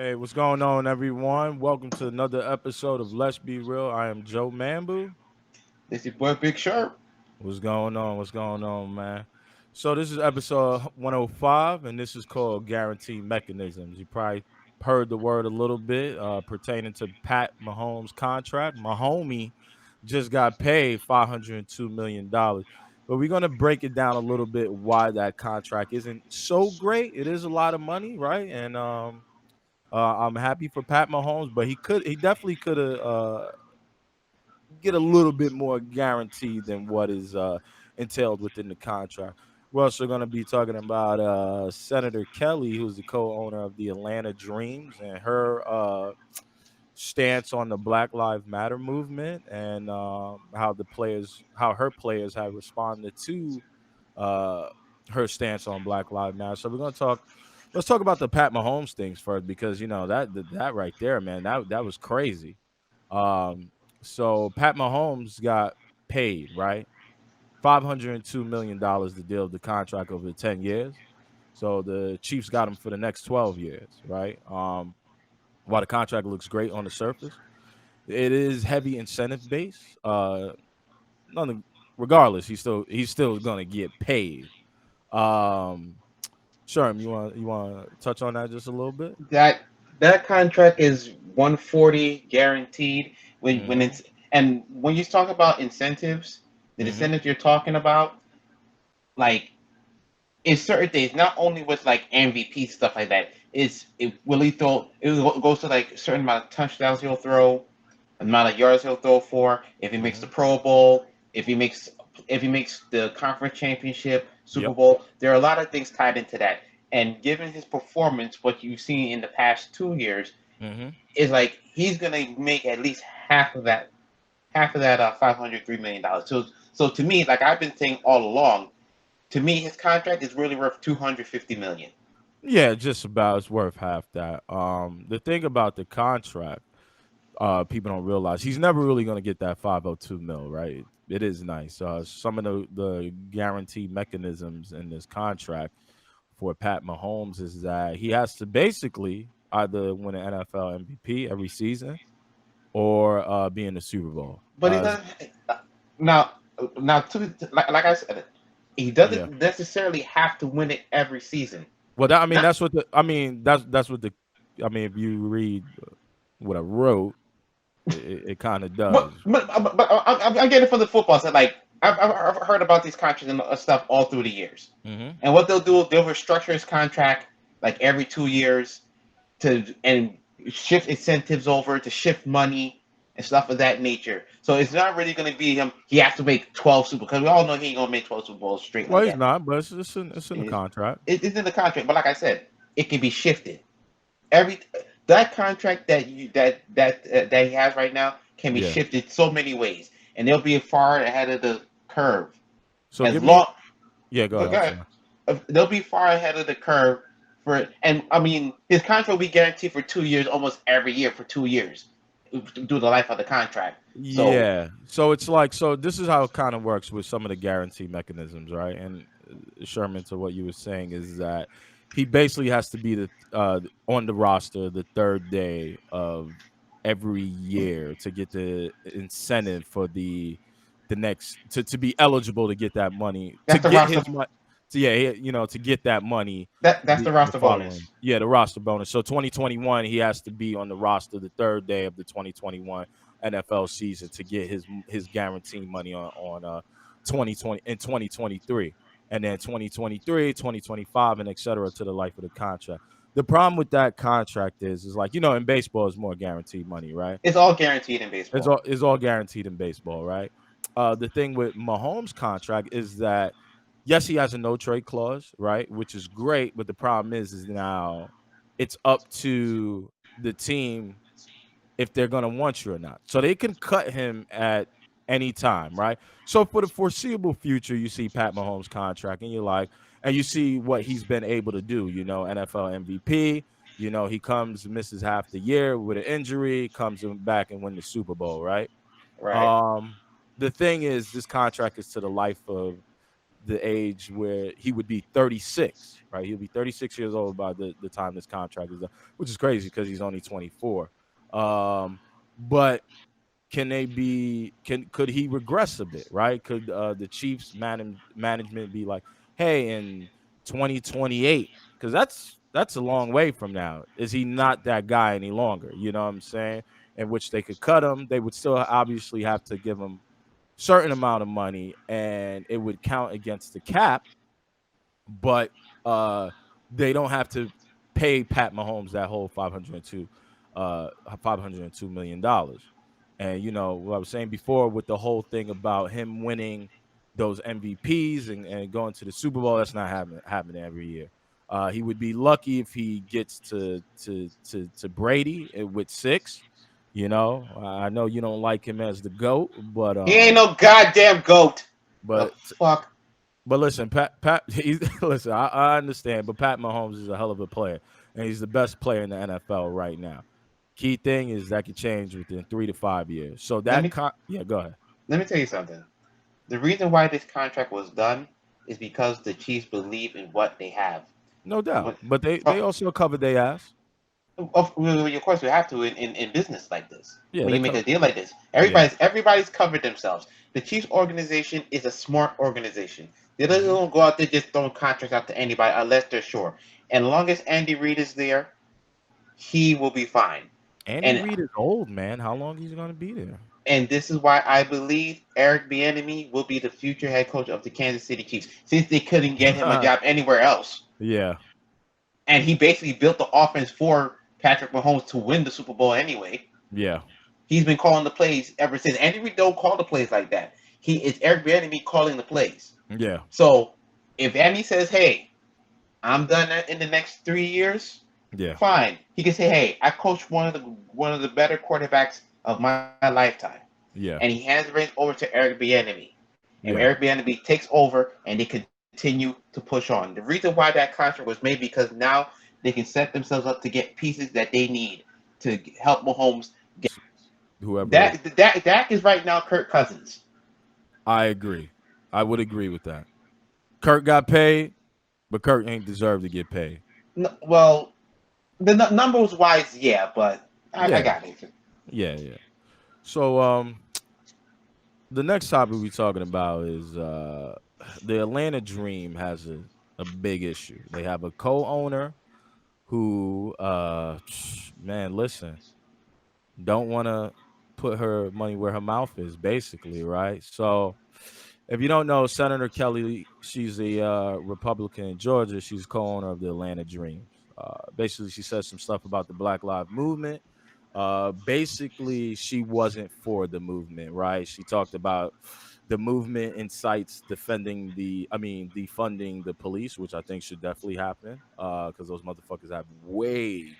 Hey, what's going on, everyone? Welcome to another episode of Let's Be Real. I am Joe Mambu. This your boy Big Sharp. What's going on? What's going on, man? So this is episode 105, and this is called Guarantee Mechanisms. You probably heard the word a little bit pertaining to Pat Mahomes' contract. Mahomie just got paid $502 million. But we're gonna break it down a little bit why that contract isn't so great. It is a lot of money, right? And I'm happy for Pat Mahomes, but he definitely could have get a little bit more guaranteed than what is entailed within the contract. We're also going to be talking about Senator Kelly, who's the co-owner of the Atlanta Dreams, and her stance on the Black Lives Matter movement, and how her players have responded to uh, her stance on Black Lives Matter. So we're going to talk. Let's talk about the Pat Mahomes things first, because that right there, man, that was crazy. So Pat Mahomes got paid, right? $502 million to deal the contract over 10 years. So the Chiefs got him for the next 12 years, right? While the contract looks great on the surface, it is heavy incentive based. None, regardless, he's still gonna get paid. Um, Sherm, you want to touch on that just a little bit? That that contract is 140 guaranteed. When Mm-hmm. it's and when you talk about incentives, the Mm-hmm. incentives you're talking about, like in certain days, not only with like MVP stuff like that, it will he throw it goes to like a certain amount of touchdowns he'll throw, amount of yards he'll throw for, if he makes the Mm-hmm. Pro Bowl, if he makes the conference championship, Super Yep. Bowl. There are a lot of things tied into that. And given his performance, what you've seen in the past 2 years Mm-hmm. is like he's gonna make at least half of that $503 million. So to me, like I've been saying all along, to me his contract is really worth 250 million. Yeah, just about. It's worth half that. The thing about the contract, people don't realize he's never really going to get that 502 mil, right? It is nice. Some of the guarantee mechanisms in this contract for Pat Mahomes is that he has to basically either win an NFL MVP every season or be in the Super Bowl. But he doesn't now now like I said, he Yeah. doesn't necessarily have to win it every season. Well, that, I mean, Not, that's what the. I mean, that's what the. I mean, if you read what I wrote, it kind of but, does. but, but I'm getting it from the football side. Like I've heard about these contracts and stuff all through the years. Hmm. And what they'll do, they'll restructure his contract like every 2 years and shift incentives over to shift money and stuff of that nature. So it's not really going to be him. He has to make 12 Super because we all know he ain't going to make 12 Super Bowls straight Well, like he's that. not, but it's in the It, contract. it's in the contract, but like I said, it can be shifted. Every that contract that he has right now can be Yeah. shifted so many ways, and they'll be far ahead of the curve. So As give me. long, Yeah, go go ahead. I'm ahead. sorry. They'll be far ahead of the curve for, and I mean his contract will be guaranteed for 2 years, almost every year for 2 years, due the life of the contract. So Yeah. So it's like, so this is how it kind of works with some of the guarantee mechanisms, right? And Sherman, to what you were saying is that he basically has to be on the roster the third day of every year to get the incentive for the next to be eligible to get that money to that's the get roster. his money. So yeah, to get that money That's the the roster following. bonus. Yeah, the roster bonus. So 2021, he has to be on the roster the third day of the 2021 NFL season to get his guaranteed money on 2020 in 2023, and then 2023, 2025, and etc. to the life of the contract. The problem with that contract is like, in baseball is more guaranteed money, right? It's all guaranteed in It's baseball. all is all guaranteed in baseball, right? The thing with Mahomes' contract is that yes, he has a no trade clause, right, which is great, but the problem is now it's up to the team if they're going to want you or not. So they can cut him at any time, right? So for the foreseeable future, you see Pat Mahomes' contract and you're like, and you see what he's been able to do, NFL MVP, he comes, misses half the year with an injury, comes back and win the Super Bowl, right? Right. Um, the thing is, this contract is to the life of the age where he would be 36, right? He'll be 36 years old by the time this contract is done, which is crazy because he's only 24. But can they be can could he regress a bit, right? Could the Chiefs management be like, hey, in 2028, because that's a long way from now, is he not that guy any longer? You know what I'm saying? In which they could cut him, they would still obviously have to give him certain amount of money, and it would count against the cap, but uh they don't have to pay Pat Mahomes that whole 502 million dollars. And you know what I was saying before with the whole thing about him winning those MVPs and going to the Super Bowl, that's not happening every year. He would be lucky if he gets to Brady with 6. You know, I know you don't like him as the GOAT, He ain't no goddamn goat. The but fuck? but listen, Pat, listen. I understand, but Pat Mahomes is a hell of a player, and he's the best player in the NFL right now. Key thing is that could change within 3 to 5 years. So Let me yeah, go ahead. let me tell you something. The reason why this contract was done is because the Chiefs believe in what they have. No doubt, What, but they oh, also covered their ass. of course, we have to in business like this. Yeah, When they you make a covered. deal like this, Yeah. everybody's covered themselves. The Chiefs organization is a smart organization. They Hmm. don't go out there just throwing contracts out to anybody unless they're sure. And as long as Andy Reid is there, he will be fine. Andy And Reid is old, man. How long he's gonna be there? this is why I believe Eric Bieniemy will be the future head coach of the Kansas City Chiefs, since they couldn't get him a job anywhere else. Yeah, And he basically built the offense for Patrick Mahomes to win the Super Bowl anyway. yeah, He's been calling the plays ever since. Andy Reid don't call the plays like that. It's Eric Bieniemy calling the plays. yeah, So if Andy says, "Hey, I'm done in the next 3 years," yeah, fine. He can say, "Hey, I coached one of the better quarterbacks of my lifetime," and he yeah, hands the reins over to Eric Bieniemy. And Eric yeah. Bieniemy takes over, and they continue to push on. The reason why that contract was made because now they can set themselves up to get pieces that they need to help Mahomes. Whoever. Dak is right now Kirk Cousins. I agree. I would agree with that. Kirk got paid, but Kirk ain't deserved to get paid. Well, the numbers wise, yeah, but I Yeah, got it. yeah, yeah. So the next topic we're talking about is the Atlanta Dream has a big issue. They have a co-owner who man, listen, don't want to put her money where her mouth is, basically, right? So if you don't know, Senator Kelly, she's a Republican in Georgia. She's co-owner of the Atlanta Dreams. Basically, she says some stuff about the Black Lives Movement. Basically, she wasn't for the movement, right? She talked about the movement incites defunding the police, which I think should definitely happen because those motherfuckers have way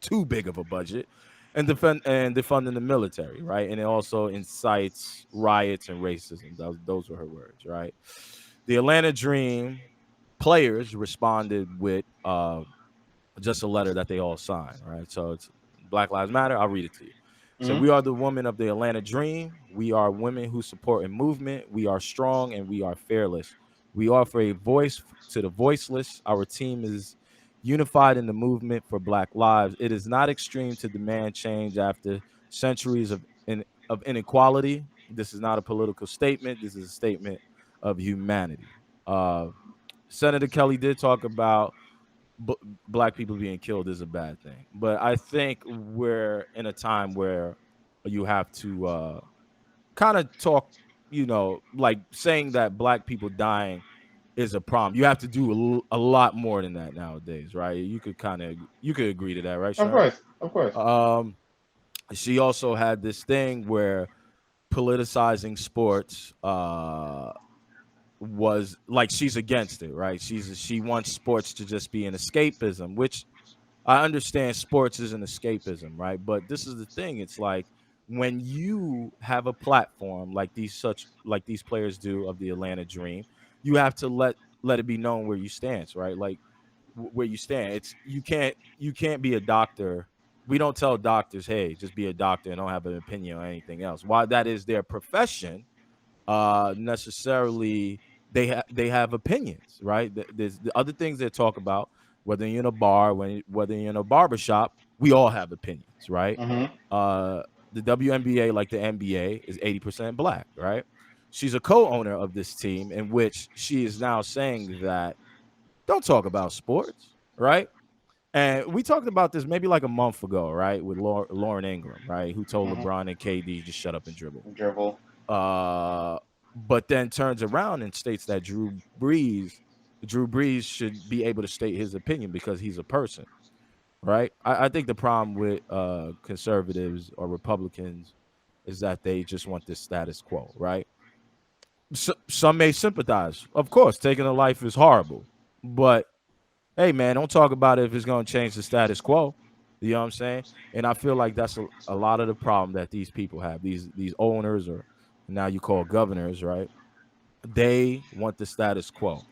too big of a budget, and defunding the military, right? And it also incites riots and racism. Those were her words, right? The Atlanta Dream players responded with just a letter that they all signed, right? So it's Black Lives Matter. I'll read it to you. So Mm-hmm. we are the women of the Atlanta Dream. We are women who support a movement. We are strong and we are fearless. We offer a voice to the voiceless. Our team is unified in the movement for Black lives. It is not extreme to demand change after centuries of inequality. This is not a political statement. This is a statement of humanity. Uh, Senator Kelly did talk about b- black people being killed is a bad thing, but I think we're in a time where you have to kind of talk, like saying that black people dying is a problem. You have to do a lot more than that nowadays, right? You could agree to that, right, Of Sharon? course, of course. um she also had this thing where politicizing sports was like she's against it, right? She wants sports to just be an escapism, which I understand sports is an escapism, right? But this is the thing. It's like when you have a platform like these players do of the Atlanta Dream, you have to let it be known where you stand, right? Like where you stand. It's you can't be a doctor. We don't tell doctors, hey, just be a doctor and don't have an opinion on anything else. While that is their profession, necessarily they have opinions, right? There's the other things they talk about, whether you're in a bar, whether you're in a barbershop, we all have opinions, right? Mm-hmm. Uh, the WNBA, like the NBA, is 80% black, right? She's a co-owner of this team, in which she is now saying that don't talk about sports, right? And we talked about this maybe like a month ago, right, with Lauren Ingram, right, who told Mm-hmm. LeBron and KD just shut up and dribble. Dribble. Uh, but then turns around and states that Drew Brees should be able to state his opinion because he's a person, right? I think the problem with conservatives or Republicans is that they just want this status quo, right? Some may sympathize. Of course, taking a life is horrible, but hey, man, don't talk about it if it's going to change the status quo. You know what I'm saying? And I feel like that's a lot of the problem that these people have. These owners, or now you call governors, right? They want the status quo,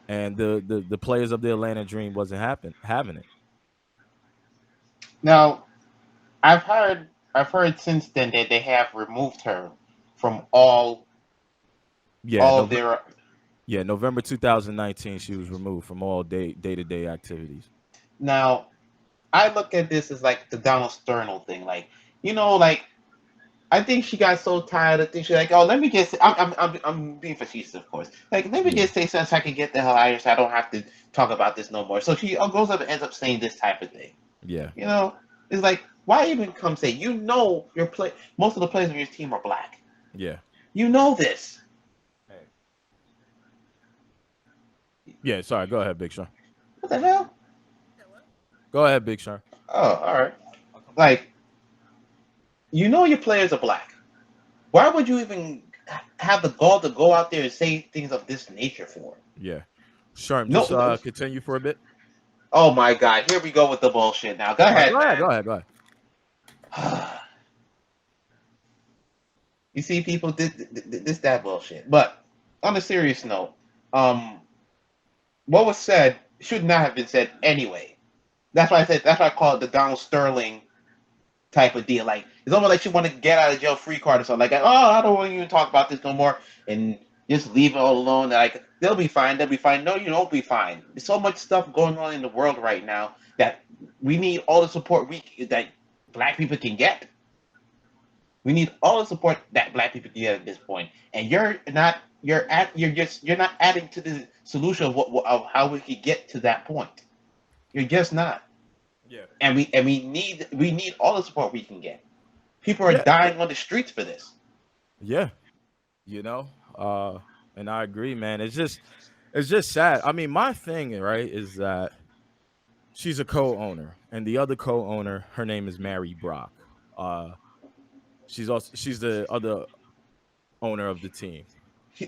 and the players of the Atlanta Dream wasn't having it. Now, I've heard since then that they have removed her from Yeah, all November. their. Yeah, November 2019, she was removed from all day to day activities. Now, I look at this as like the Donald Sterno thing. Like, like I think she got so tired of things. She's like, "Oh, let me just." I'm being facetious, of course. Like, let me Yeah, just say something so I can get the hell out of here, so I don't have to talk about this no more. So she goes up and ends up saying this type of thing. yeah, You know, it's like, why even come say? Your play. Most of the players on your team are black. yeah. You know this. Hey. Yeah, sorry. Go ahead, Big Sean. What the hell? Go ahead, Big Sean. Oh, all right. Like, your players are black. Why would you even have the gall to go out there and say things of this nature for? Yeah, Sherm, No. just continue for a bit. Oh my God! Here we go with the bullshit. Now, go All right, ahead, go ahead, man. go ahead, go ahead. You see, people, this that bullshit. But on a serious note, um, what was said should not have been said anyway. That's why I said. That's why I call it the Donald Sterling type of deal. Like, it's almost like she want to get out of jail free card or something. Like, oh, I don't want to even talk about this no more, and just leave it all alone. Like, they'll be fine. They'll be fine. No, you won't be fine. There's so much stuff going on in the world right now that we need all the support that black people can get. We need all the support that black people can get at this point. And you're not adding to the solution of how we could get to that point. You're just not. Yeah, And we need all the support we can get. People are yeah, dying on the streets for this. yeah. You know, and I agree, man. It's just sad. I mean, my thing, right, is that she's a co-owner, and the other co-owner, her name is Mary Brock. Uh, she's the other owner of the team.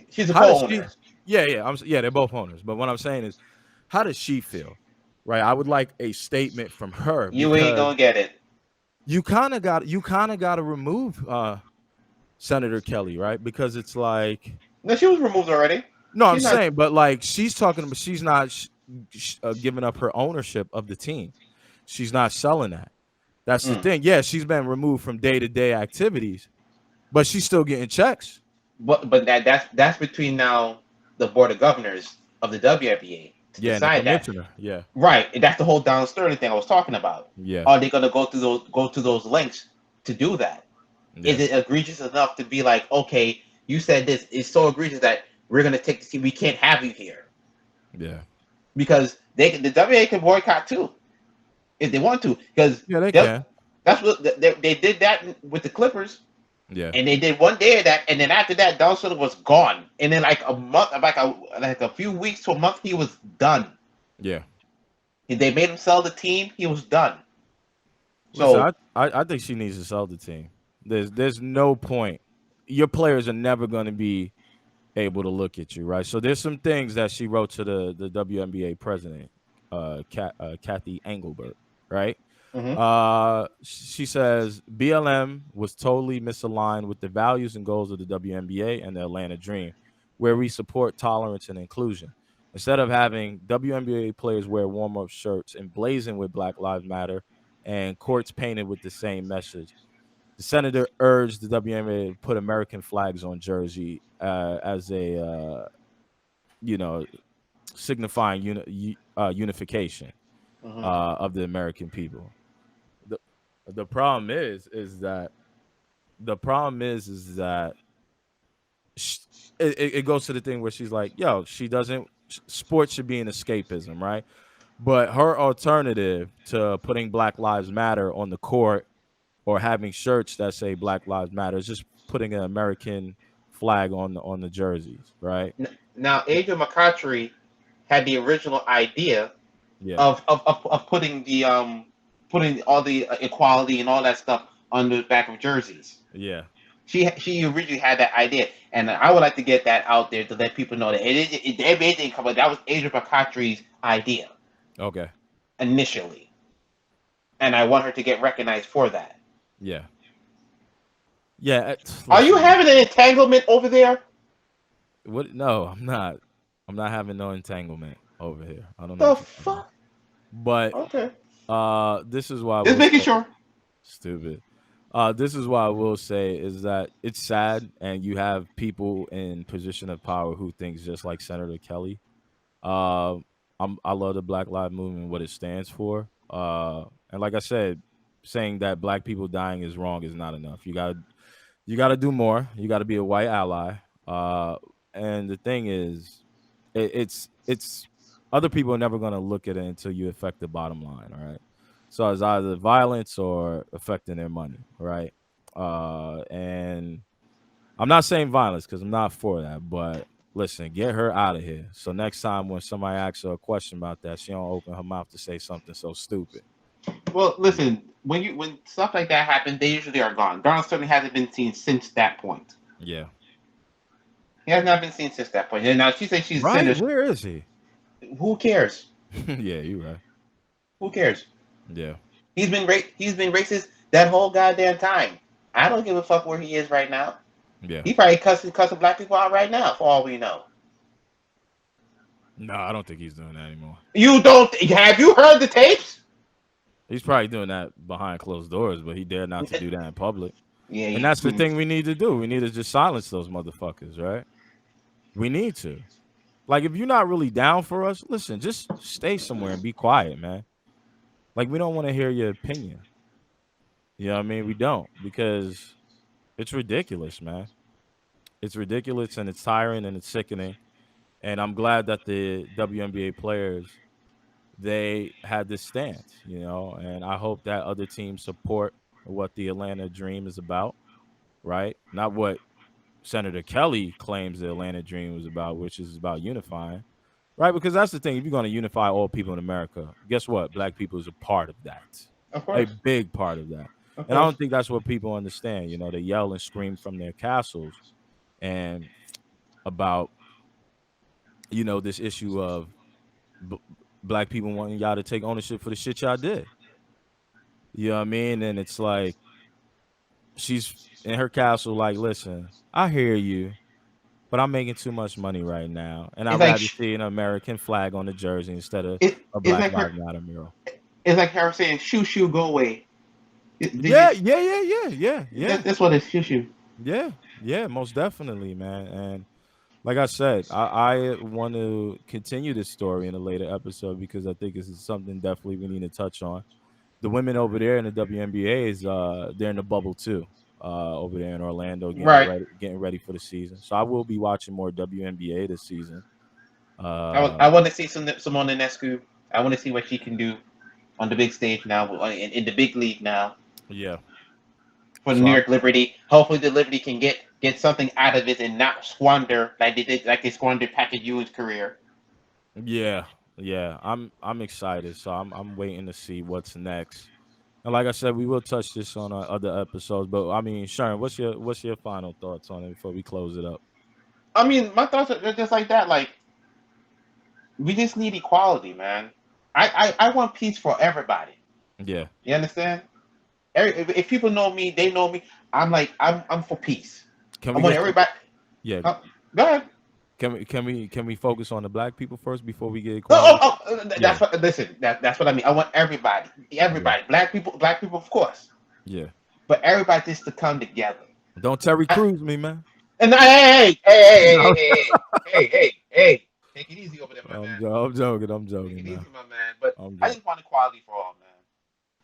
She's a How does she? co-owner. Yeah, yeah, yeah. They're both owners, but what I'm saying is, how does she feel? Right. I would like a statement from her You ain't because gonna get it. you kind of got to remove Senator Kelly, right? Because it's like, No, she was removed already. no, I'm She's not. saying, but like she's talking about, she's not giving up her ownership of the team. She's not selling that. That's the Mm. thing. Yeah, she's been removed from day to day activities, but she's still getting checks. But that's between now the board of governors of the WNBA to Yeah, and the decide that. commissioner. Yeah, Right, and that's the whole Donald Sterling thing I was talking about. yeah, Are they going to go to those lengths to do that? Is yeah, it egregious enough to be like, okay, you said this is so egregious that we're going to take the team. We can't have you here yeah, because the WNBA can boycott too if they want to because yeah. They can. that's what they did that with the Clippers. Yeah, And they did one day of that, and then after that, Donald Sterling was gone. And then like a month, like a few weeks to a month, he was done. yeah. They made him sell the team. He was done. Listen, So I think she needs to sell the team. There's no point. Your players are never going to be able to look at you, right? So there's some things that she wrote to the WNBA president, Kathy Engelbert, right? mhm. She says BLM was totally misaligned with the values and goals of the WNBA and the Atlanta Dream, where we support tolerance and inclusion. Instead of having WNBA players wear warm up shirts emblazoned with Black Lives Matter and courts painted with the same message, the senator urged the WNBA to put American flags on jersey as a you know, signifying unification Hmm. of the American people. The the problem is that the problem is that sh it goes to the thing where she's like, yo, she doesn't. Sports should be an escapism, right? But her alternative to putting Black Lives Matter on the court or having shirts that say Black Lives Matter is just putting an American flag on the jerseys, right? Now, Adrian McCautry had the original idea Yeah, of putting the putting all the equality and all that stuff on the back of jerseys. yeah, She originally had that idea, and I would like to get that out there to let people know that the NBA didn't come up. That was Adrian McCautry's idea okay, initially, and I want her to get recognized for that. yeah, yeah. Are you Listen, having an entanglement over there? what? No, I'm not. I'm not having no entanglement over here. I don't know The what you're talking about. fuck? But Okay, this is why I just will making say sure. stupid. This is why I will say is that it's sad, and you have people in position of power who thinks just like Senator Kelly. Uh, I love the Black Lives Movement, what it stands for. And like I said, saying that black people dying is wrong is not enough. You gotta do more. You gotta be a white ally. Uh, and the thing is, it's other people are never gonna look at it until you affect the bottom line. All right. So it's either violence or affecting their money, right? And I'm not saying violence because I'm not for that, but listen, get her out of here. So next time when somebody asks her a question about that, she don't open her mouth to say something so stupid. Well, listen, when stuff like that happens, they usually are gone. Donald Sterling hasn't been seen since that point. Yeah. He has not been seen since that point. And now she says she's Right? finished. Where is he? Who cares? Yeah, you right. Who cares? Yeah. He's been racist that whole goddamn time. I don't give a fuck where he is right now. Yeah. He probably cussing black people out right now, for all we know. No, I don't think he's doing that anymore. You don't have you heard the tapes? He's probably doing that behind closed doors, but he dared not to do that in public. Yeah, And he, that's the thing we need to do. We need to just silence those motherfuckers, right? We need to. Like, if you're not really down for us, listen, just stay somewhere and be quiet, man. Like, we don't want to hear your opinion. You know what I mean? We don't because it's ridiculous, man. It's ridiculous and it's tiring and it's sickening. And I'm glad that the WNBA players they had this stance, and I hope that other teams support what the Atlanta Dream is about, right? Not what Senator Kelly claims the Atlanta Dream was about, which is about unifying, right? Because that's the thing. If you're going to unify all people in America, guess what? Black people is a part of that, of a course, big part of that. of And I course. don't think that's what people understand. They yell and scream from their castles and about, this issue of b- black people wanting y'all to take ownership for the shit y'all did. You know what I mean? And it's like she's in her castle, like, listen, I hear you, but I'm making too much money right now, and I'd It's like rather see an American flag on the jersey instead of a it's Black like her Lives Matter mural. it's like her saying shoo shoo go away. Did you? Yeah, yeah, yeah, yeah, yeah, yeah, That's what it's shoo shoo. yeah, yeah, most definitely, man. And like I said, I want to continue this story in a later episode because I think this is something definitely we need to touch on. The women over there in the WNBA is they're in the bubble too. Over there in Orlando, Right. getting ready for the season. So I will be watching more WNBA this season. I, Uh, I want to see Simone Ionescu. I want to see what she can do on the big stage now, in the big league now yeah. for the So New I'm York Liberty. Hopefully, the Liberty can get something out of it and not squander like they squandered Patrick Ewing's career. yeah, yeah. I'm excited. So I'm waiting to see what's next. And like I said, we will touch this on other episodes. But I mean, Sharon, what's your final thoughts on it before we close it up? I mean, my thoughts are just like that. Like, we just need equality, man. I want peace for everybody. Yeah. You understand? If people know me, they know me. I'm for peace. Can I we want get some? everybody. Yeah. Uh, Go ahead. Can we focus on the black people first before we get Oh, equality? Yeah. that's what. Listen, that's what I mean. I want everybody, Yeah. black people, of course, Yeah. but everybody just to come together. Don't Terry I, Crews me, man. and hey, hey, hey, hey, hey, hey, hey, hey, hey, hey. Take it easy over there, my man. I'm joking. I'm Take joking, it man. easy, my man. But I'm I joking. just want equality for all, man.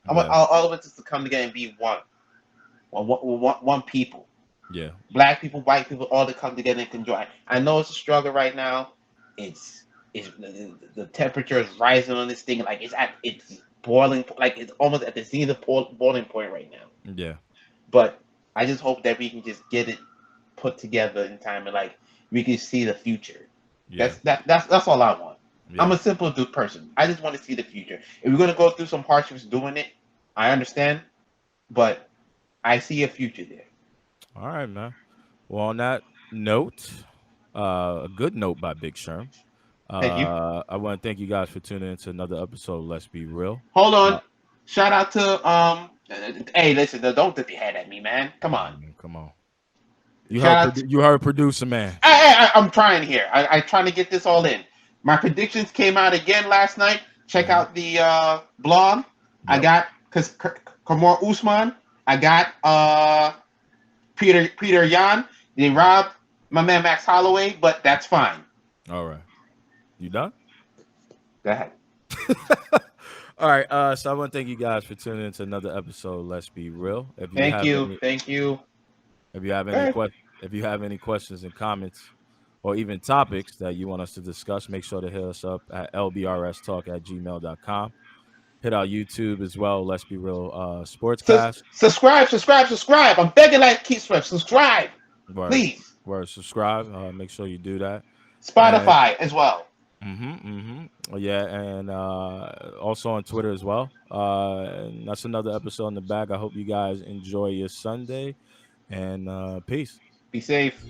I want Yeah, all of us to come together and be one people. yeah, Black people, white people, all to come together and conjoin. I know it's a struggle right now. It's the temperature is rising on this thing. Like it's boiling. Like it's almost at the zenith boiling point right now. yeah, But I just hope that we can just get it put together in time and like we can see the future. yeah, That's all I want. I'm yeah. a simple dude person. I just want to see the future. If we're gonna go through some hardships doing it, I understand, but I see a future there. All right, man. Well, on that note, a good note by Big Sherm. Thank you. I want to thank you guys for tuning into another episode of Let's Be Real. Hold Uh, on. Shout out to hey, listen, don't tip your head at me, man. Come oh on. man, come on. Shout out. You heard producer man. I'm trying here. I'm trying to get this all in. My predictions came out again last night. Check Hmm. out the blog. I Yep. got because Kamar Usman. I got Peter Yan. They Mhm. robbed my man Max Holloway, but that's fine. All right. You done? Go ahead. All right. So I want to thank you guys for tuning into another episode of Let's Be Real. Thank you. Thank you. If you have Go any ahead. if you have any questions and comments or even topics that you want us to discuss, make sure to hit us up at lbrstalk@gmail.com. Hit our YouTube as well. Let's Be Real Sportscast. Subscribe. I'm begging like Keith Swift. Subscribe, Word, please. subscribe. Make sure you do that. And Spotify as well. yeah, and also on Twitter as well. And that's another episode in the bag. I hope you guys enjoy your Sunday and peace. Be safe.